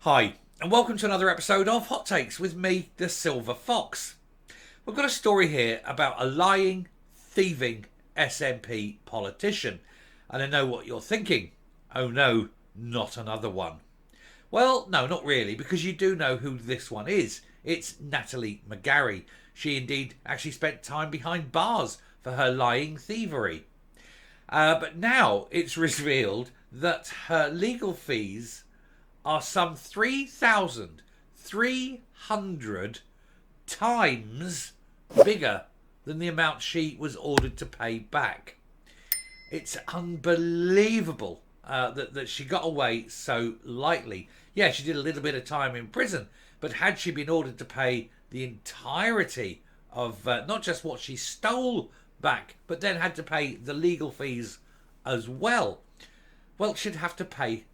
Hi, and welcome to another episode of Hot Takes with me, the Silver Fox. We've got a story here about a lying, thieving SNP politician. And I know what you're thinking. Oh no, not another one. Well, no, not really, because you do know who this one is. It's Natalie McGarry. She indeed actually spent time behind bars for her lying thievery. But now it's revealed that her legal fees are some 3,300 times bigger than the amount she was ordered to pay back. It's unbelievable that she got away so lightly. Yeah, she did a little bit of time in prison, but had she been ordered to pay the entirety of not just what she stole back, but then had to pay the legal fees as well, she'd have to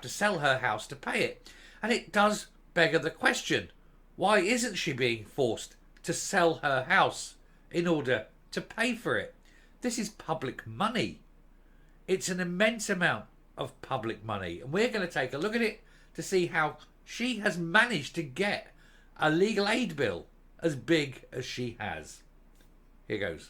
sell her house to pay it. And it does beg the question, why isn't she being forced to sell her house in order to pay for it? This is public money. It's an immense amount of public money. And we're going to take a look at it to see how she has managed to get a legal aid bill as big as she has. Here goes.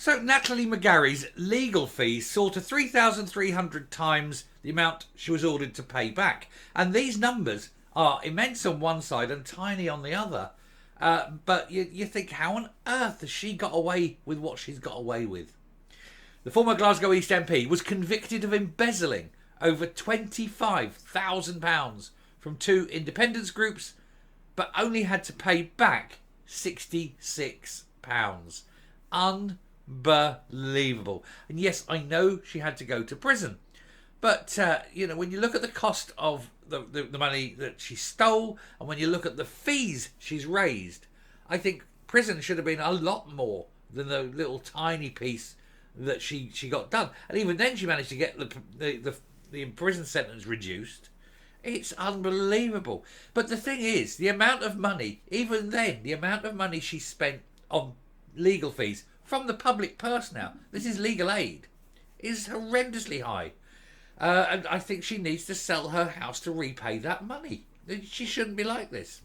So Natalie McGarry's legal fees soared to 3,300 times the amount she was ordered to pay back. And these numbers are immense on one side and tiny on the other. But you think, how on earth has she got away with what she's got away with? The former Glasgow East MP was convicted of embezzling over £25,000 from two independence groups, but only had to pay back £66. Unbelievable. And yes, I know she had to go to prison. But, when you look at the cost of the money that she stole, and when you look at the fees she's raised, I think prison should have been a lot more than the little tiny piece that she got done. And even then she managed to get the prison sentence reduced. It's unbelievable. But the thing is, the amount of money, even then, the amount of money she spent on legal fees from the public purse now, this is legal aid, is horrendously high. And I think she needs to sell her house to repay that money. She shouldn't be like this.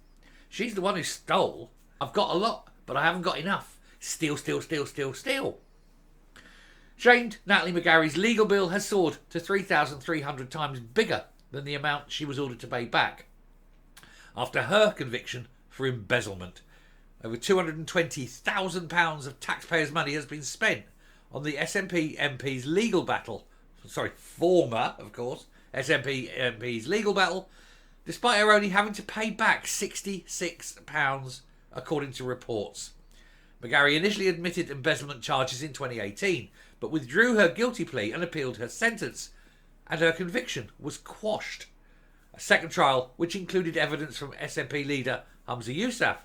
She's the one who stole. I've got a lot, but I haven't got enough. Steal, steal, steal, steal, steal. Shamed Natalie McGarry's legal bill has soared to 3,300 times bigger than the amount she was ordered to pay back after her conviction for embezzlement. Over £220,000 of taxpayers' money has been spent on the SNP MP's legal battle. Former, of course, SNP MP's legal battle, despite her only having to pay back £66, according to reports. McGarry initially admitted embezzlement charges in 2018, but withdrew her guilty plea and appealed her sentence, and her conviction was quashed. A second trial, which included evidence from SNP leader Humza Yousaf,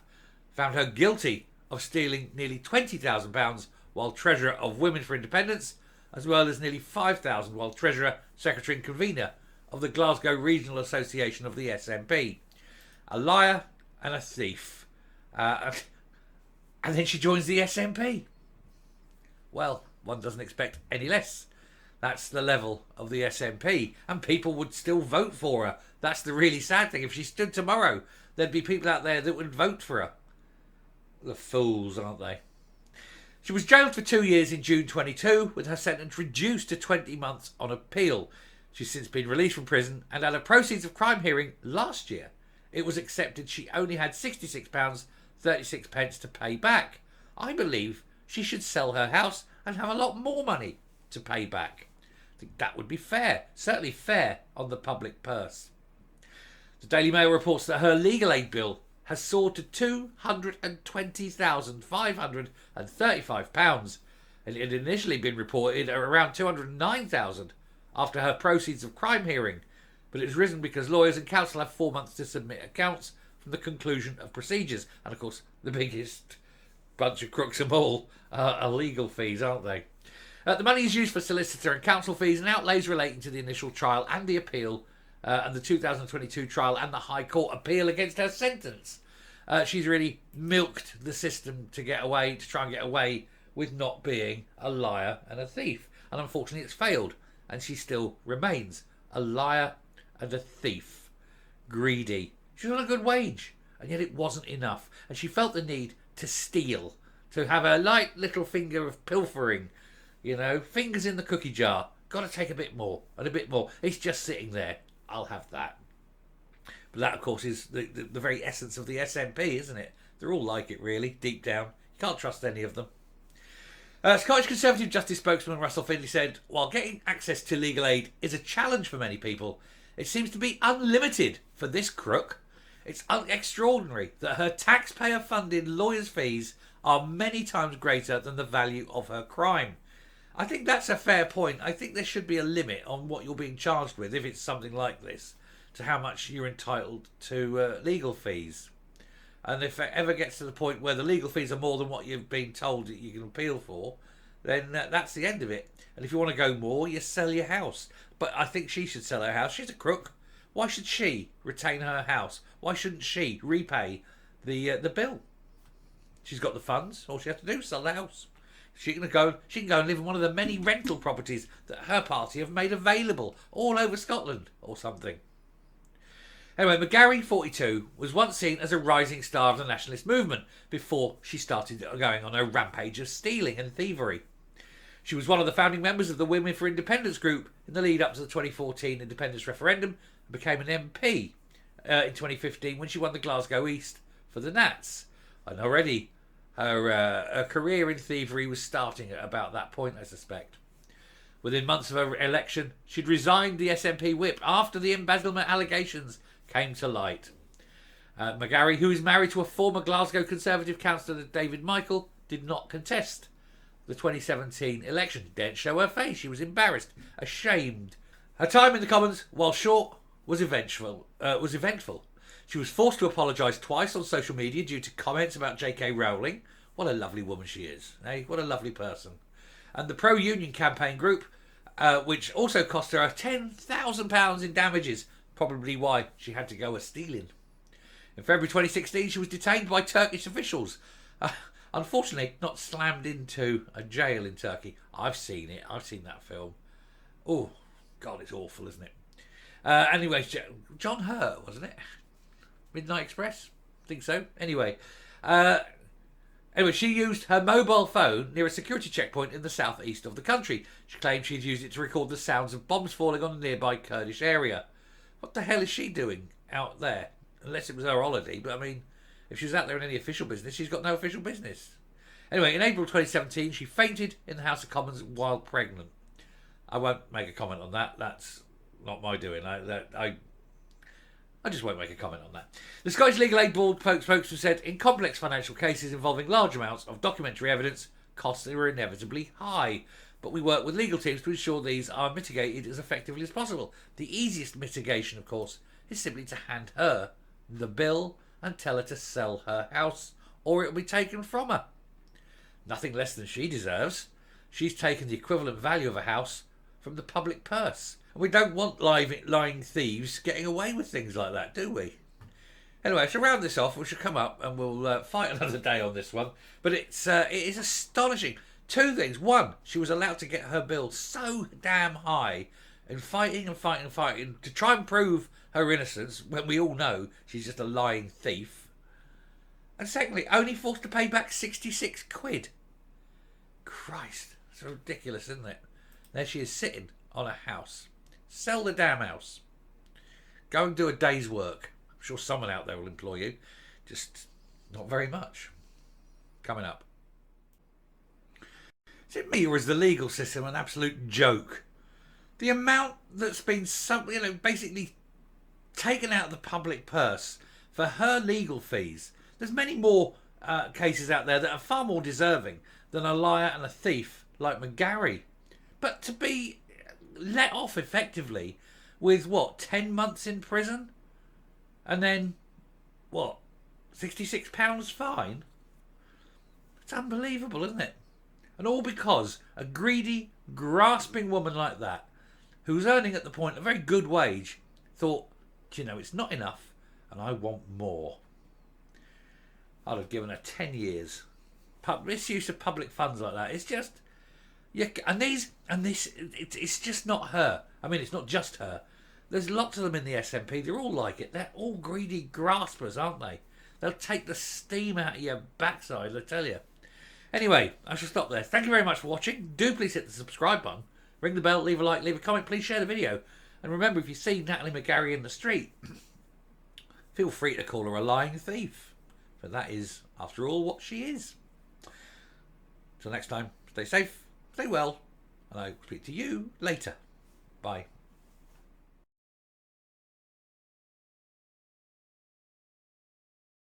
found her guilty of stealing nearly £20,000 while Treasurer of Women for Independence, as well as nearly £5,000 while Treasurer, Secretary and Convener of the Glasgow Regional Association of the SNP. A liar and a thief. And then she joins the SNP. Well, one doesn't expect any less. That's the level of the SNP. And people would still vote for her. That's the really sad thing. If she stood tomorrow, there'd be people out there that would vote for her. The fools, aren't they? She was jailed for 2 years in June 22, with her sentence reduced to 20 months on appeal. She's since been released from prison, and at a proceeds of crime hearing last year, it was accepted she only had £66.36 to pay back. I believe she should sell her house and have a lot more money to pay back. I think that would be fair, certainly fair on the public purse. The Daily Mail reports that her legal aid bill has soared to £220,535, and it had initially been reported at around £209,000 after her proceeds of crime hearing, but it has risen because lawyers and counsel have 4 months to submit accounts from the conclusion of procedures. And of course, the biggest bunch of crooks of all are legal fees, aren't they? The money is used for solicitor and counsel fees and outlays relating to the initial trial and the appeal, and the 2022 trial and the High Court appeal against her sentence. She's really milked the system to try and get away with not being a liar and a thief. And unfortunately it's failed, and she still remains a liar and a thief. Greedy. She was on a good wage, and yet it wasn't enough, and she felt the need to steal, to have a light little finger of pilfering. You know, fingers in the cookie jar. Got to take a bit more and a bit more. It's just sitting there. I'll have that. But that, of course, is the very essence of the SNP, isn't it? They're all like it, really, deep down. You can't trust any of them. Scottish Conservative Justice spokesman Russell Findlay said, while getting access to legal aid is a challenge for many people, it seems to be unlimited for this crook. It's extraordinary that her taxpayer-funded lawyers' fees are many times greater than the value of her crime. I think that's a fair point. I think there should be a limit on what you're being charged with, if it's something like this, to how much you're entitled to legal fees. And if it ever gets to the point where the legal fees are more than what you've been told that you can appeal for, then that's the end of it. And if you want to go more, you sell your house. But I think she should sell her house. She's a crook. Why should she retain her house? Why shouldn't she repay the bill? She's got the funds. All she has to do is sell the house. She can go and live in one of the many rental properties that her party have made available all over Scotland or something. Anyway, McGarry, 42, was once seen as a rising star of the nationalist movement before she started going on her rampage of stealing and thievery. She was one of the founding members of the Women for Independence group in the lead up to the 2014 independence referendum and became an MP in 2015 when she won the Glasgow East for the Nats. And already her career in thievery was starting at about that point, I suspect. Within months of her election, she'd resigned the SNP whip after the embezzlement allegations came to light. McGarry, who is married to a former Glasgow Conservative councillor David Michael, did not contest the 2017 election. She didn't show her face. She was embarrassed, ashamed. Her time in the Commons, while short, was eventful. She was forced to apologise twice on social media due to comments about J.K. Rowling. What a lovely woman she is. Eh? What a lovely person. And the pro-union campaign group, which also cost her £10,000 in damages, probably why she had to go a-stealing. In February 2016, she was detained by Turkish officials. Unfortunately, not slammed into a jail in Turkey. I've seen it. I've seen that film. Oh, God, it's awful, isn't it? Anyway, John Hurt, wasn't it? Midnight Express? I think so. Anyway, she used her mobile phone near a security checkpoint in the southeast of the country. She claimed she'd used it to record the sounds of bombs falling on a nearby Kurdish area. What the hell is she doing out there? Unless it was her holiday, but I mean, if she was out there in any official business, she's got no official business. Anyway, in April 2017, she fainted in the House of Commons while pregnant. I won't make a comment on that. That's not my doing. I just won't make a comment on that. The Scottish Legal Aid Board spokesman said, in complex financial cases involving large amounts of documentary evidence, costs are inevitably high. But we work with legal teams to ensure these are mitigated as effectively as possible. The easiest mitigation, of course, is simply to hand her the bill and tell her to sell her house, or it will be taken from her. Nothing less than she deserves. She's taken the equivalent value of a house from the public purse. And we don't want lying thieves getting away with things like that, do we? Anyway, to round this off, we shall come up and we'll fight another day on this one. But it is astonishing. Two things. One, she was allowed to get her bill so damn high and fighting to try and prove her innocence when we all know she's just a lying thief. And secondly, only forced to pay back 66 quid. Christ, it's ridiculous, isn't it? There she is sitting on a house. Sell the damn house. Go and do a day's work. I'm sure someone out there will employ you. Just not very much. Coming up. Is it me or is the legal system an absolute joke? The amount that's been basically taken out of the public purse for her legal fees. There's many more cases out there that are far more deserving than a liar and a thief like McGarry. But to be let off effectively with, 10 months in prison? And then, £66 fine? It's unbelievable, isn't it? And all because a greedy, grasping woman like that, who's earning at the point a very good wage, thought, it's not enough and I want more. I'd have given her 10 years. Misuse of public funds like that. It's just... it's just not her. I mean, it's not just her. There's lots of them in the SNP. They're all like it. They're all greedy graspers, aren't they? They'll take the steam out of your backside, I tell you. Anyway, I shall stop there. Thank you very much for watching. Do please hit the subscribe button. Ring the bell, leave a like, leave a comment. Please share the video. And remember, if you see Natalie McGarry in the street, feel free to call her a lying thief. For that is, after all, what she is. Till next time, stay safe, stay well, and I'll speak to you later. Bye.